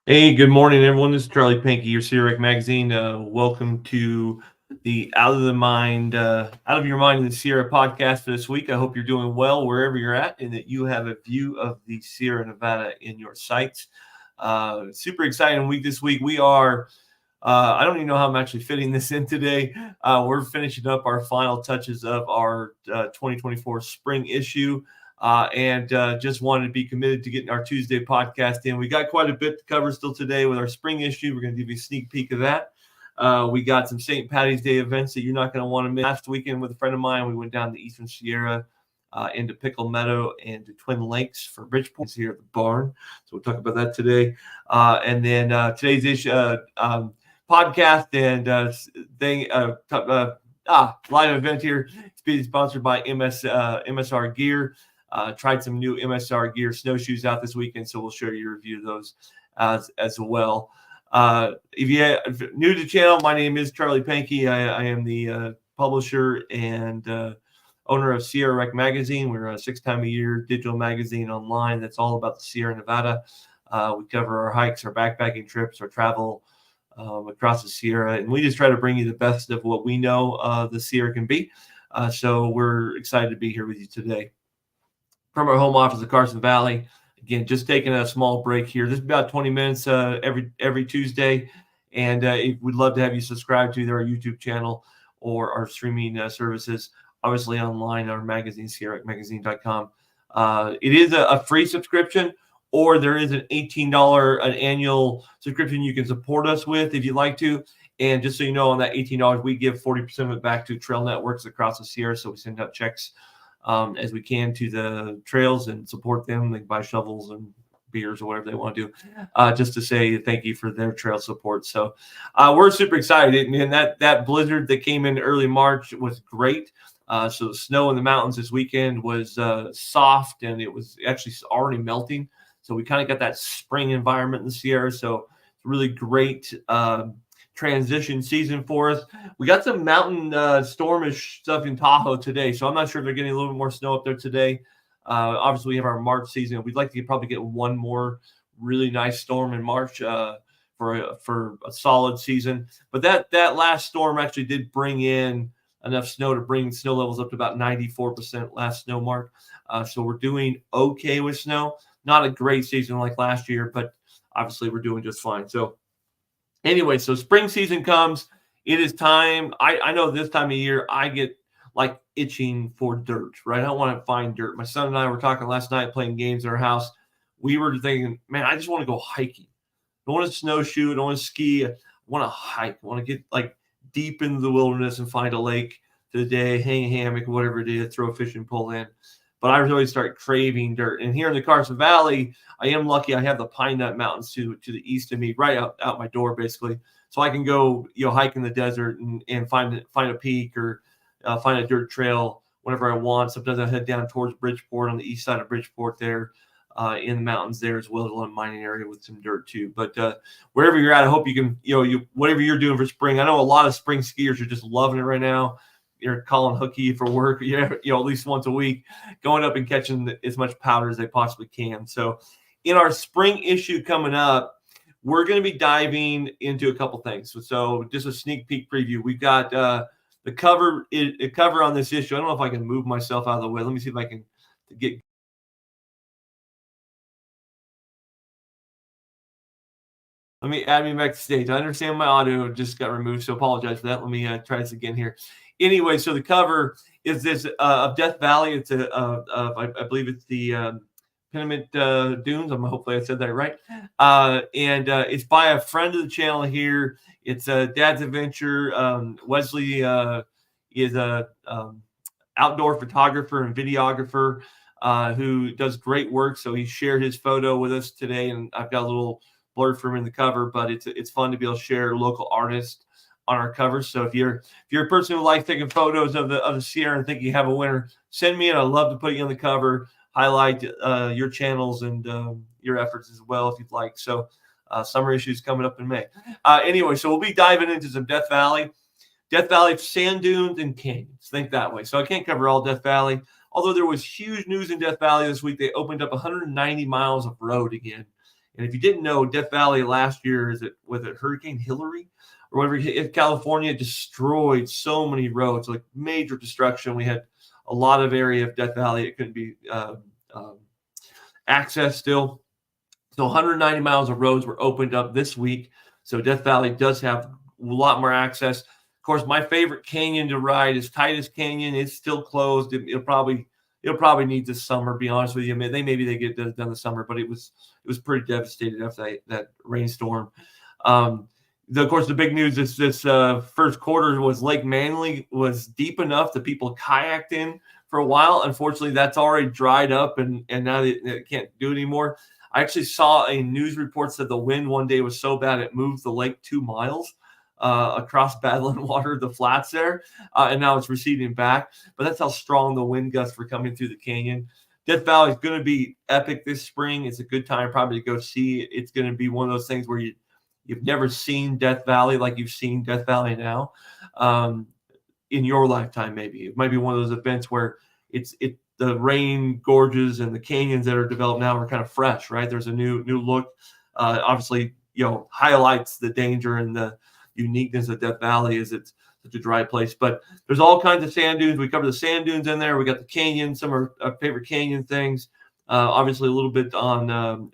Hey, good morning, everyone. This is Charlie Pinky, your Sierra Magazine. Welcome to the Out of Your Mind in the Sierra podcast for this week. I hope you're doing well wherever you're at and that you have a view of the Sierra Nevada in your sights. Super exciting week this week. I don't even know how I'm actually fitting this in today. We're finishing up our final touches of our 2024 spring issue. And just wanted to be committed to getting our Tuesday podcast in. We got quite a bit to cover still today with our spring issue. We're going to give you a sneak peek of that. We got some St. Patty's Day events that you're not going to want to miss. Last weekend with a friend of mine, we went down the Eastern Sierra into Pickle Meadow and to Twin Lakes for Bridgeport here at the barn. So we'll talk about that today. And then today's issue, podcast and live event here. It's being sponsored by MSR Gear. Tried some new MSR Gear snowshoes out this weekend, so we'll share you a review of those as well. If you're new to the channel, my name is Charlie Pankey. I am the publisher and owner of Sierra Rec Magazine. We're a 6-time-a-year digital magazine online that's all about the Sierra Nevada. We cover our hikes, our backpacking trips, our travel across the Sierra, and we just try to bring you the best of what we know the Sierra can be. So we're excited to be here with you today from our home office of Carson Valley. Again, just taking a small break here. This is about 20 minutes every Tuesday, and we'd love to have you subscribe to either our YouTube channel or our streaming services, obviously online, our magazine, sierramagazine.com. It is a free subscription, or there is an $18 an annual subscription you can support us with if you'd like to. And just so you know, on that $18, we give 40% of it back to trail networks across the Sierra. So we send out checks as we can to the trails and support them. They can buy shovels and beers or whatever they want to do, just to say thank you for their trail support. So we're super excited. And that blizzard that came in early March was great. So the snow in the mountains this weekend was soft, and it was actually already melting. So we kind of got that spring environment in the Sierra. So it's really great transition season for us. We got some mountain stormish stuff in Tahoe today, so I'm not sure if they're getting a little bit more snow up there today. Obviously, we have our March season. We'd like to probably get one more really nice storm in March for a solid season. But that last storm actually did bring in enough snow to bring snow levels up to about 94% last snow mark. So we're doing okay with snow. Not a great season like last year, but obviously we're doing just fine. So anyway, so spring season comes. It is time. I know this time of year I get like itching for dirt, right? I want to find dirt. My son and I were talking last night playing games in our house. We were thinking, man, I just want to go hiking. I don't want to snowshoe. I don't want to ski. I want to hike. I want to get like deep into the wilderness and find a lake today, hang a hammock, whatever it is, throw a fishing pole in. But I really start craving dirt. And here in the Carson Valley, I am lucky. I have the Pine Nut Mountains to the east of me, right out my door, basically. So I can go, hike in the desert and find a peak or find a dirt trail whenever I want. Sometimes I head down towards Bridgeport on the east side of Bridgeport there in the mountains there, as well as a little mining area with some dirt too. But wherever you're at, I hope you can, whatever you're doing for spring. I know a lot of spring skiers are just loving it right now. You're calling hooky for work, at least once a week, going up and catching as much powder as they possibly can. So in our spring issue coming up, we're going to be diving into a couple things. So just a sneak peek preview. We've got the cover on this issue. I don't know if I can move myself out of the way. Let me see if I can get. Let me add me back to stage. I understand my audio just got removed, so apologize for that. Let me try this again here. Anyway, so the cover is this of Death Valley. It's I believe it's the Pennant Dunes. Hopefully I said that right. And it's by a friend of the channel here. It's Dad's Adventure. Wesley is a outdoor photographer and videographer who does great work. So he shared his photo with us today, and I've got a little blurred from in the cover, but it's fun to be able to share local artists on our covers. So if you're a person who likes taking photos of the Sierra and think you have a winner, send me, and I'd love to put you on the cover, highlight your channels and your efforts as well if you'd like. So summer issues coming up in May. Anyway, so we'll be diving into some Death Valley, sand dunes, and canyons. Think that way. So I can't cover all Death Valley, although there was huge news in Death Valley this week. They opened up 190 miles of road again. And if you didn't know, Death Valley last year, was it Hurricane Hillary or whatever, hit California, destroyed so many roads, like major destruction. We had a lot of area of Death Valley it couldn't be accessed still. So 190 miles of roads were opened up this week. So Death Valley does have a lot more access. Of course, my favorite canyon to ride is Titus Canyon. It's still closed. It'll probably need this summer. Be honest with you, maybe they get it done this summer, but it was pretty devastated after that rainstorm. Of course, the big news is this first quarter was Lake Manly was deep enough that people kayaked in for a while. Unfortunately, that's already dried up, and now they can't do it anymore. I actually saw a news report said the wind one day was so bad it moved the lake 2 miles across Badland Water, the flats there, and now it's receding back. But that's how strong the wind gusts were coming through the canyon. Death Valley is going to be epic this spring. It's a good time probably to go see it. It's going to be one of those things where you've never seen Death Valley like you've seen Death Valley now in your lifetime. Maybe it might be one of those events where the rain gorges and the canyons that are developed now are kind of fresh, right? There's a new look. Obviously, highlights the danger and the uniqueness of Death Valley as it's such a dry place. But there's all kinds of sand dunes. We cover the sand dunes in there. We got the canyon, some of our favorite canyon things. Obviously, a little bit on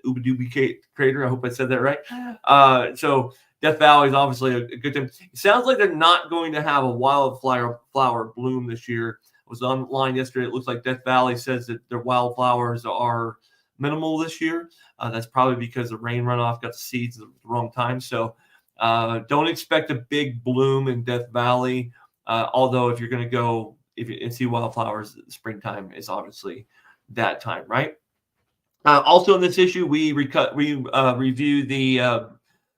Ubadubi Crater. I hope I said that right. So Death Valley is obviously a good time. It sounds like they're not going to have a wildflower bloom this year. I was online yesterday. It looks like Death Valley says that their wildflowers are minimal this year. That's probably because the rain runoff got the seeds at the wrong time. So don't expect a big bloom in Death Valley. Although if you're going to go and see wildflowers, springtime is obviously that time, right? Also in this issue, we review the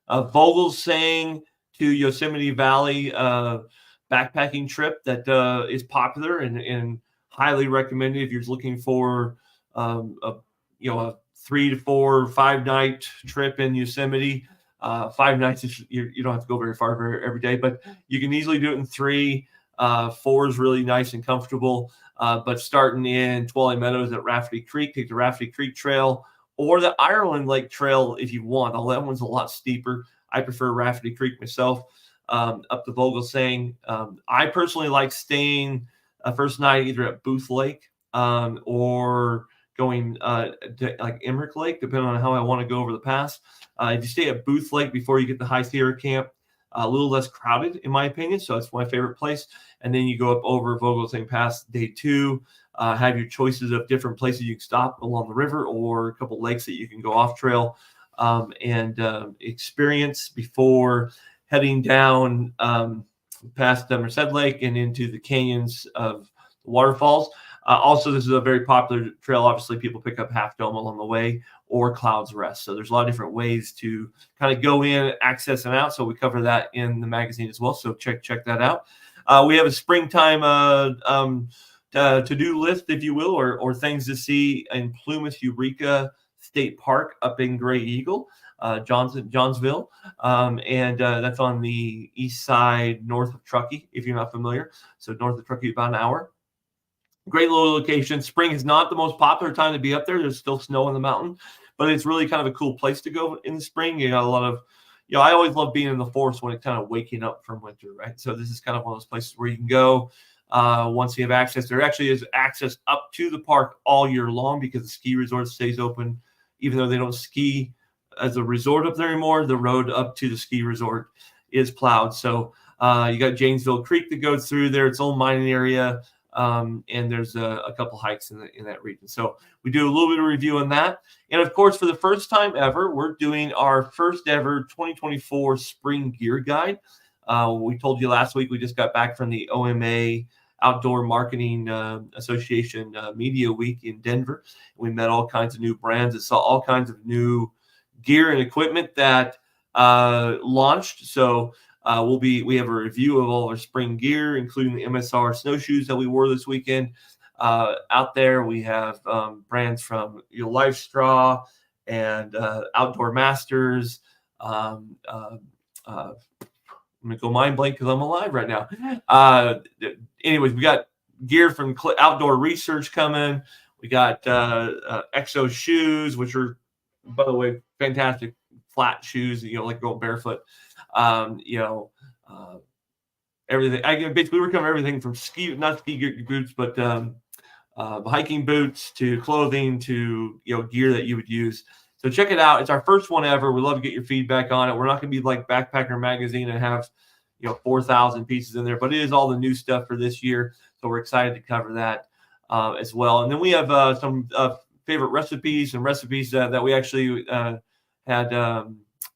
Vogel's saying to Yosemite Valley backpacking trip that is popular and highly recommended if you're looking for a 3 to 4 5 night trip in Yosemite. 5 nights you don't have to go very far every day, but you can easily do it in 3. 4 is really nice and comfortable. But starting in Twilley Meadows at Rafferty Creek, take the Rafferty Creek Trail or the Ireland Lake Trail if you want. Although that one's a lot steeper. I prefer Rafferty Creek myself. Up to Vogelsang. I personally like staying first night either at Booth Lake or going to like Emmerich Lake, depending on how I want to go over the pass. If you stay at Booth Lake before you get to High Sierra Camp, a little less crowded in my opinion, so it's my favorite place. And then you go up over Vogelsang Pass day 2, have your choices of different places you can stop along the river or a couple lakes that you can go off trail and experience before heading down past Merced Lake and into the canyons of the waterfalls. Also, this is a very popular trail. Obviously, people pick up Half Dome along the way or Clouds Rest. So there's a lot of different ways to kind of go in, access, and out. So we cover that in the magazine as well. So check that out. We have a springtime to-do list, if you will, or things to see in Plumas Eureka State Park up in Gray Eagle. Johnsville, and that's on the east side north of Truckee, if you're not familiar. So north of Truckee, about an hour. Great little location. Spring is not the most popular time to be up there. There's still snow on the mountain, but it's really kind of a cool place to go in the spring. You got a lot of, I always love being in the forest when it's kind of waking up from winter, right? So this is kind of one of those places where you can go once you have access. There actually is access up to the park all year long because the ski resort stays open, even though they don't ski as a resort up there anymore. The road up to the ski resort is plowed. So you got Janesville Creek that goes through there. It's own mining area. And there's a couple hikes in that region. So we do a little bit of review on that. And of course, for the first time ever, we're doing our first ever 2024 spring gear guide. We told you last week, we just got back from the OMA Outdoor Marketing Association Media Week in Denver. We met all kinds of new brands and saw all kinds of new gear and equipment that launched. So we have a review of all our spring gear, including the MSR snowshoes that we wore this weekend. Out there, we have brands from Life Straw and Outdoor Masters. I'm gonna go mind blank because I'm alive right now. Anyways, we got gear from Outdoor Research coming. We got Exo shoes, which are by the way, fantastic flat shoes, like going barefoot. Um, you know, uh, Everything. I basically we recover everything from not ski boots, but hiking boots to clothing to gear that you would use. So check it out. It's our first one ever. We'd love to get your feedback on it. We're not going to be like Backpacker Magazine and have 4,000 pieces in there, but it is all the new stuff for this year. So we're excited to cover that as well. And then we have some favorite recipes and recipes that we actually had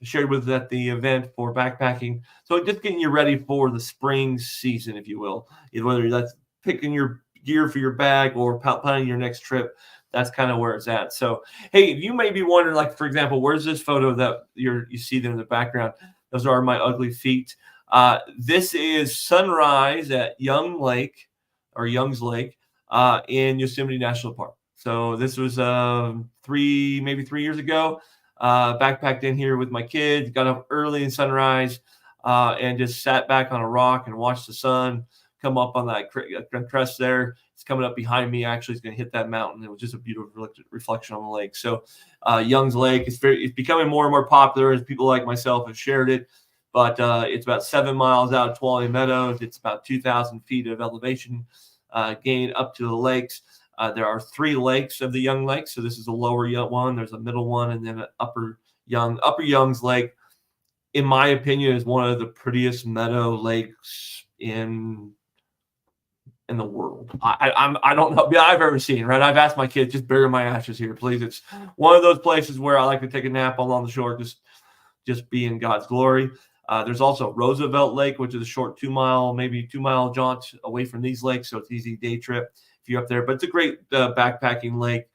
shared with at the event for backpacking. So just getting you ready for the spring season, if you will, whether that's picking your gear for your bag or planning your next trip. That's kind of where it's at. So, hey, you may be wondering, like, for example, where's this photo that you see them in the background? Those are my ugly feet. This is sunrise at Young's Lake in Yosemite National Park. So this was 3 years ago. Backpacked in here with my kids, got up early in sunrise, and just sat back on a rock and watched the sun come up on that crest there. It's coming up behind me. Actually, it's going to hit that mountain. It was just a beautiful reflection on the lake. So Young's Lake it's becoming more and more popular as people like myself have shared it. But it's about 7 miles out of Tuolumne Meadows. It's about 2,000 feet of elevation gain up to the lakes. There are 3 lakes of the Young Lake. So this is a lower one. There's a middle one, and then an upper Young's Lake, in my opinion, is one of the prettiest meadow lakes in the world. I don't know. Yeah, I've ever seen, right? I've asked my kids, just bury my ashes here, please. It's one of those places where I like to take a nap along the shore, just be in God's glory. There's also Roosevelt Lake, which is a short 2 mile jaunt away from these lakes. So it's an easy day trip if you're up there, but it's a great backpacking lake.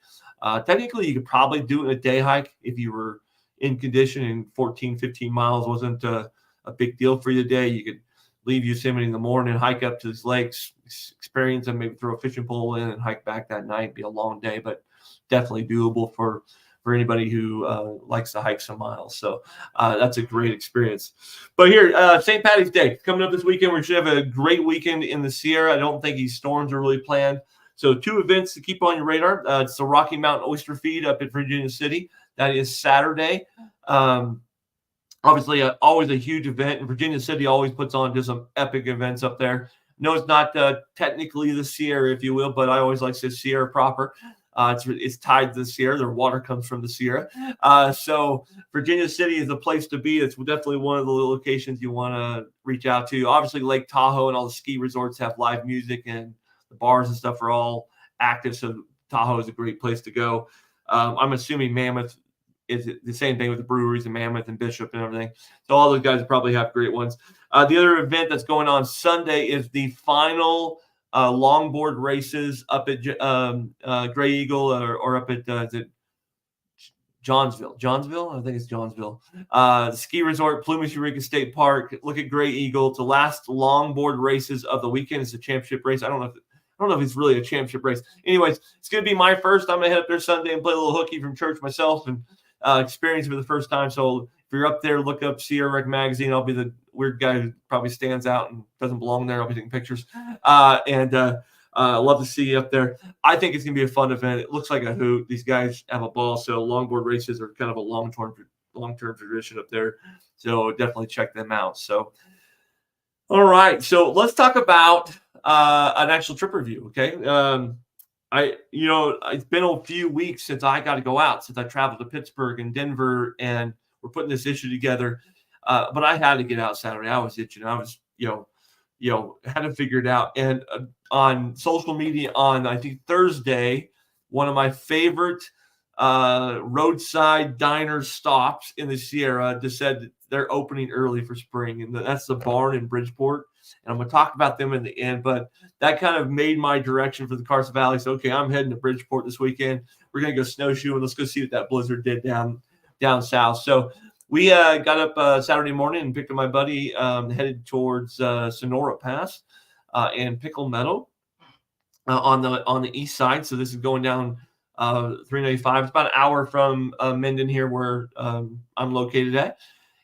Technically you could probably do it in a day hike if you were in condition, and 15 miles wasn't a big deal for you today. You could leave Yosemite in the morning, hike up to these lakes, experience them, maybe throw a fishing pole in and hike back that night. Be a long day, but definitely doable for anybody who likes to hike some miles. So that's a great experience. But here, St. Paddy's Day coming up this weekend. We should have a great weekend in the Sierra. I don't think these storms are really planned. So 2 events to keep on your radar. It's the Rocky Mountain Oyster Feed up at Virginia City. That is Saturday. Obviously, always a huge event. And Virginia City always puts on just some epic events up there. No, it's not technically the Sierra, if you will, but I always like to say Sierra proper. It's tied to the Sierra. Their water comes from the Sierra. So Virginia City is a place to be. It's definitely one of the locations you want to reach out to. Obviously, Lake Tahoe and all the ski resorts have live music, and the bars and stuff are all active. So Tahoe is a great place to go. I'm assuming Mammoth is the same thing with the breweries and Mammoth and Bishop and everything. So all those guys probably have great ones. The other event that's going on Sunday is the final longboard races up at Gray Eagle or up at is it Johnsville? I think it's Johnsville. The ski resort, Plumas Eureka State Park. Look at Gray Eagle. It's the last longboard races of the weekend. It's a championship race. I don't know if it's really a championship race. Anyways, it's going to be my first. I'm going to head up there Sunday and play a little hooky from church myself and experience it for the first time. So if you're up there, look up Sierra Rec Magazine. I'll be the weird guy who probably stands out and doesn't belong there. I'll be taking pictures. Love to see you up there. I think it's going to be a fun event. It looks like a hoot. These guys have a ball. So longboard races are kind of a long-term tradition up there. So definitely check them out. So, all right. So let's talk about an actual trip review. Okay. It's been a few weeks since I got to go out, since I traveled to Pittsburgh and Denver, and we're putting this issue together. But I had to get out Saturday. I was itching. I was, had to figure it out. And on social media on, I think Thursday, one of my favorite roadside diner stops in the Sierra just said that they're opening early for spring. And that's the Barn in Bridgeport. And I'm going to talk about them in the end, but that kind of made my direction for the Carson Valley. So, okay, I'm heading to Bridgeport this weekend. We're going to go snowshoeing. Let's go see what that blizzard did down south. So we got up Saturday morning and picked up my buddy, headed towards Sonora Pass and Pickle Meadow on the east side. So this is going down 395. It's about an hour from Minden here, where I'm located at.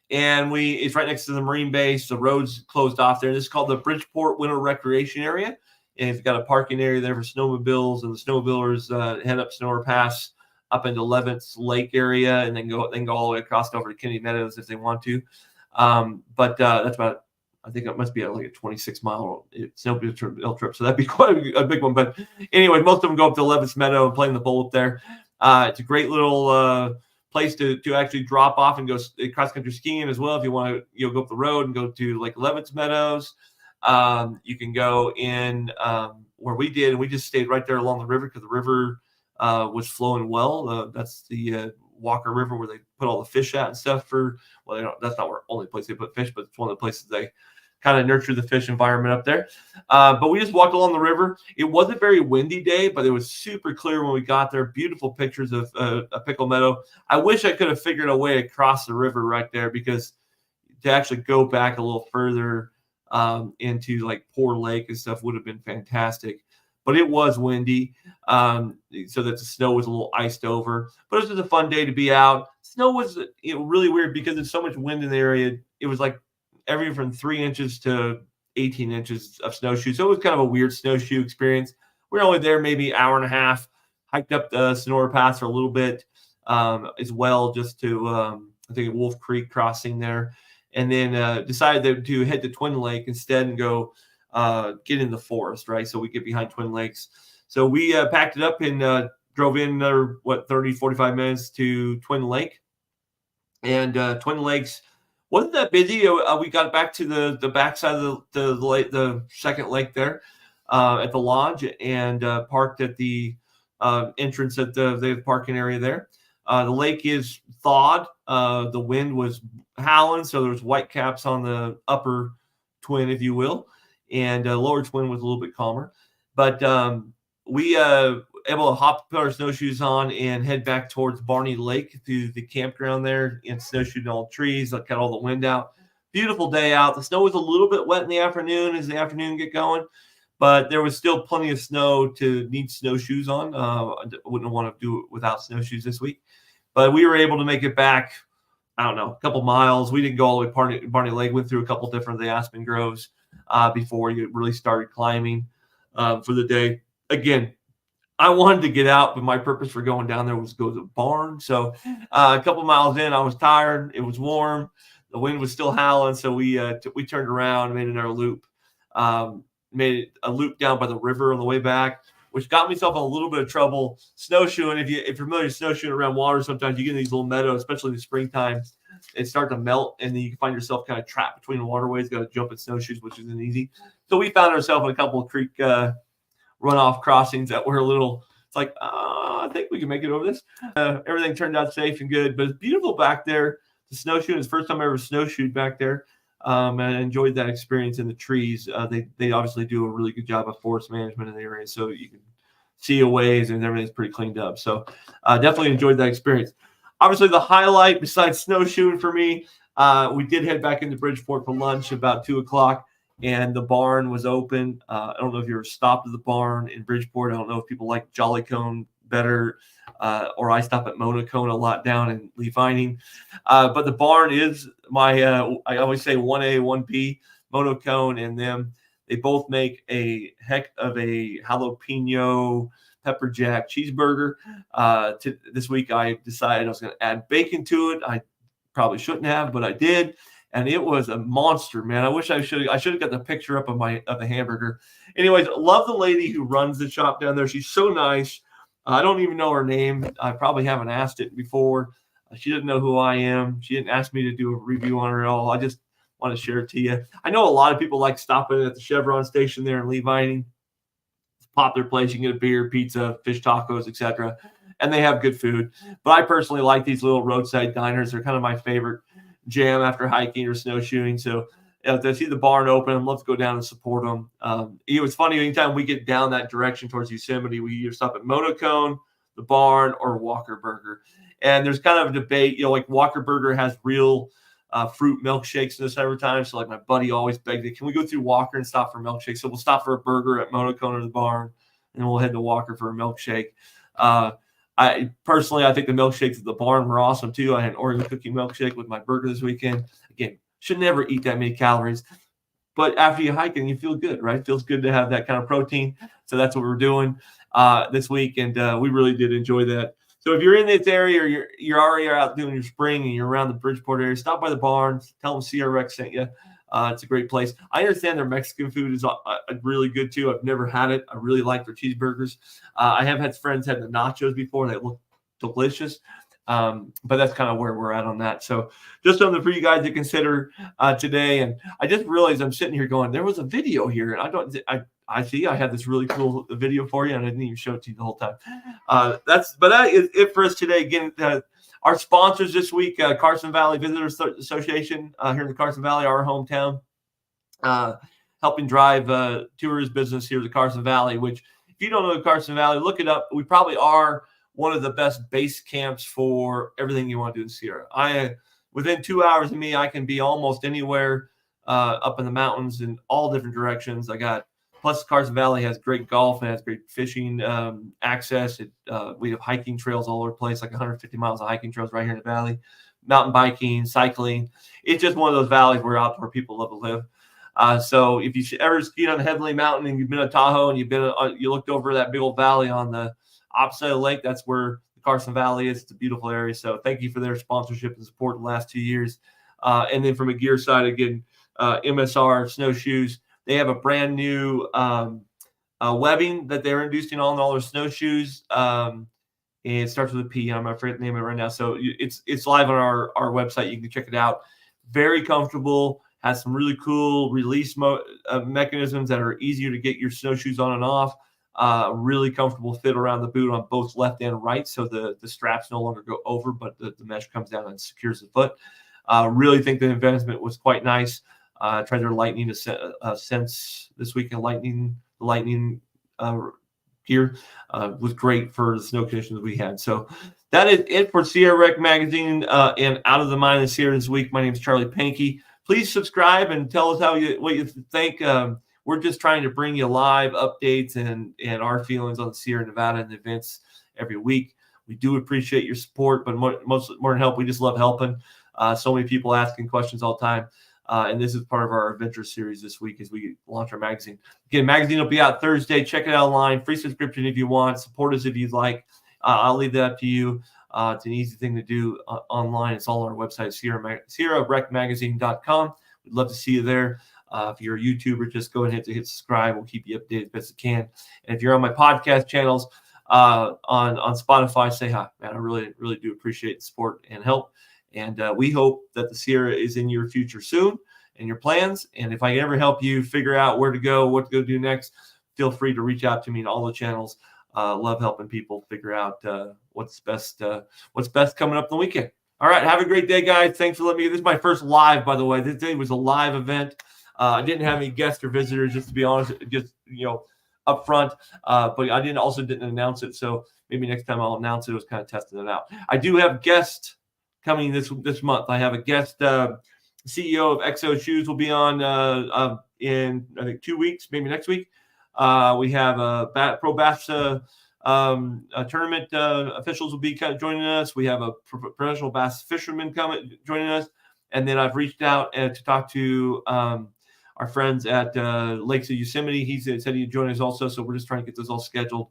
And it's right next to the Marine base. The road's closed off there. This is called the Bridgeport Winter Recreation Area. And it's got a parking area there for snowmobiles, and the snowmobilers head up Sonora Pass up into 11th Lake area, and then go all the way across over to Kennedy Meadows if they want to. But that's about, I think it must be like a 26-mile snowmobile trip, so that'd be quite a big one. But anyway, most of them go up to 11th Meadow and play in the bowl up there. It's a great little place to actually drop off and go cross country skiing as well. If you want to go up the road and go to like 11th Meadows, you can go in where we did, and we just stayed right there along the river because the river was flowing well. That's the Walker River where they put all the fish at and stuff that's not the only place they put fish, but it's one of the places they kind of nurture the fish environment up there. But we just walked along the river. It wasn't a very windy day, but it was super clear when we got there. Beautiful pictures of a Pickle Meadow. I wish I could have figured a way across the river right there, because to actually go back a little further into like Poor Lake and stuff would have been fantastic. But it was windy, so that the snow was a little iced over. But it was just a fun day to be out. Snow was really weird because there's so much wind in the area. It was like everything from 3 inches to 18 inches of snowshoe. So it was kind of a weird snowshoe experience. We were only there maybe an hour and a half, hiked up the Sonora Pass for a little bit as well, just to, I think, Wolf Creek crossing there. And then decided to head to Twin Lake instead and go get in the forest, right? So we get behind Twin Lakes. So we packed it up and drove in 30, 45 minutes to Twin Lake. And Twin Lakes wasn't that busy. We got back to the backside of the lake, the second lake there at the lodge, and parked at the entrance at the parking area there. The lake is thawed. The wind was howling, so there was white caps on the upper Twin, if you will, and lower Twin was a little bit calmer. But we able to put our snowshoes on and head back towards Barney Lake to the campground there, and snowshoed all the trees, got all the wind out. Beautiful day out. The snow was a little bit wet in the afternoon as the afternoon get going, but there was still plenty of snow to need snowshoes on. I wouldn't want to do it without snowshoes this week, but we were able to make it back, I don't know, a couple miles. We didn't go all the way to Barney Lake. Went through a couple different of the aspen groves before you really started climbing for the day. Again, I wanted to get out, but my purpose for going down there was to go to the barn. So a couple miles in, I was tired. It was warm. The wind was still howling. So we turned around, made another loop, made a loop down by the river on the way back, which got myself in a little bit of trouble snowshoeing. If you're familiar with snowshoeing around water, sometimes you get in these little meadows, especially in the springtime, it starts to melt, and then you can find yourself kind of trapped between the waterways. Got to jump in snowshoes, which isn't easy. So we found ourselves in a couple of creek runoff crossings that were a little, it's like, I think we can make it over this. Everything turned out safe and good, but it's beautiful back there. The snowshoeing is the first time I ever snowshoed back there. And I enjoyed that experience in the trees. They obviously do a really good job of forest management in the area, so you can see a ways and everything's pretty cleaned up. So definitely enjoyed that experience. Obviously, the highlight besides snowshoeing for me, we did head back into Bridgeport for lunch about 2 o'clock. And the barn was open. I don't know if you ever stopped at the barn in Bridgeport. I don't know if people like Jolly Cone better, or I stop at Mona Cone a lot down in Lee Vining. But the barn is my, I always say 1A, 1B, Mona Cone, and them. They both make a heck of a jalapeno pepper jack cheeseburger. This week I decided I was going to add bacon to it. I probably shouldn't have, but I did. And it was a monster, man. I wish I should have got the picture up of the hamburger. Anyways, love the lady who runs the shop down there. She's so nice. I don't even know her name. I probably haven't asked it before. She didn't know who I am. She didn't ask me to do a review on her at all. I just want to share it to you. I know a lot of people like stopping at the Chevron station there in Lee Vining. It's a popular place. You can get a beer, pizza, fish tacos, etc. And they have good food. But I personally like these little roadside diners. They're kind of my favorite jam after hiking or snowshoeing. So if I see the barn open, I'd love to go down and support them. It was funny, anytime we get down that direction towards Yosemite, we either stop at Mona Cone, the barn, or Walker Burger. And there's kind of a debate, like Walker Burger has real fruit milkshakes this every time. So like my buddy always begged it, can we go through Walker and stop for milkshakes? So we'll stop for a burger at Mona Cone or the barn, and then we'll head to Walker for a milkshake. I think the milkshakes at the barn were awesome too. I had an Oreo cookie milkshake with my burger this weekend. Again, should never eat that many calories, but after you hike and you feel good, right? It feels good to have that kind of protein. So that's what we're doing this week, and we really did enjoy that. So if you're in this area or you're already out doing your spring and you're around the Bridgeport area, stop by the barn. Tell them Sierra Rec sent you. It's a great place. I understand their Mexican food is really good too. I've never had it. I really like their cheeseburgers. I have had friends had the nachos before. They look delicious. But that's kind of where we're at on that. So just something for you guys to consider today. And I just realized I'm sitting here going, there was a video here, and I see I had this really cool video for you, and I didn't even show it to you the whole time. That is it for us today. Again, our sponsors this week, Carson Valley Visitors Association here in the Carson Valley, our hometown, helping drive tourist business here to the Carson Valley, which if you don't know the Carson Valley, look it up. We probably are one of the best base camps for everything you want to do in Sierra. Within 2 hours of me, I can be almost anywhere up in the mountains in all different directions. Plus Carson Valley has great golf and has great fishing access. We have hiking trails all over the place, like 150 miles of hiking trails right here in the valley, mountain biking, cycling. It's just one of those valleys where outdoor people love to live. So if you ever skied on the Heavenly Mountain and you've been to Tahoe and you looked over that big old valley on the opposite of the lake, that's where the Carson Valley is. It's a beautiful area. So thank you for their sponsorship and support the last 2 years. And then from a gear side, again, MSR Snowshoes. They have a brand new webbing that they're introducing on all their snowshoes. And it starts with a P. I'm afraid to name it right now. So it's live on our website. You can check it out. Very comfortable. Has some really cool release mechanisms that are easier to get your snowshoes on and off. Really comfortable fit around the boot on both left and right. So the straps no longer go over, but the mesh comes down and secures the foot. Really think the investment was quite nice. Tried their Lightning Sense this week, and Lightning gear was great for the snow conditions we had. So that is it for Sierra Rec Magazine and Out of the Mind of Sierra this week. My name is Charlie Pankey. Please subscribe and tell us what you think. We're just trying to bring you live updates and our feelings on the Sierra Nevada and the events every week. We do appreciate your support, but more than help, we just love helping. So many people asking questions all the time. And this is part of our adventure series this week as we launch our magazine. Again, magazine will be out Thursday. Check it out online. Free subscription if you want. Support us if you'd like. I'll leave that up to you. It's an easy thing to do online. It's all on our website, SierraRecMagazine.com. We'd love to see you there. If you're a YouTuber, just go ahead and hit subscribe. We'll keep you updated as best we can. And if you're on my podcast channels on Spotify, say hi, man. I really, really do appreciate the support and help. And we hope that the Sierra is in your future soon and your plans. And if I can ever help you figure out where to go, what to go do next, feel free to reach out to me on all the channels. Love helping people figure out what's best coming up the weekend. All right. Have a great day, guys. Thanks for letting me. This is my first live, by the way. This day was a live event. I didn't have any guests or visitors, just to be honest, just, up front. But I didn't announce it. So maybe next time I'll announce it. I was kind of testing it out. I do have guests coming this month. I have a guest, CEO of XO Shoes will be on in, I think, 2 weeks, maybe next week. We have Pro Bass tournament officials will be kind of joining us. We have a professional bass fisherman joining us. And then I've reached out to talk to our friends at Lakes of Yosemite. He said he'd join us also. So we're just trying to get those all scheduled.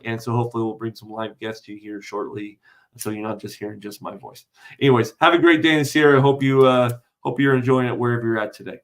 And so hopefully we'll bring some live guests to you here shortly, so you're not just hearing just my voice. Anyways, have a great day in Sierra. Hope you're enjoying it wherever you're at today.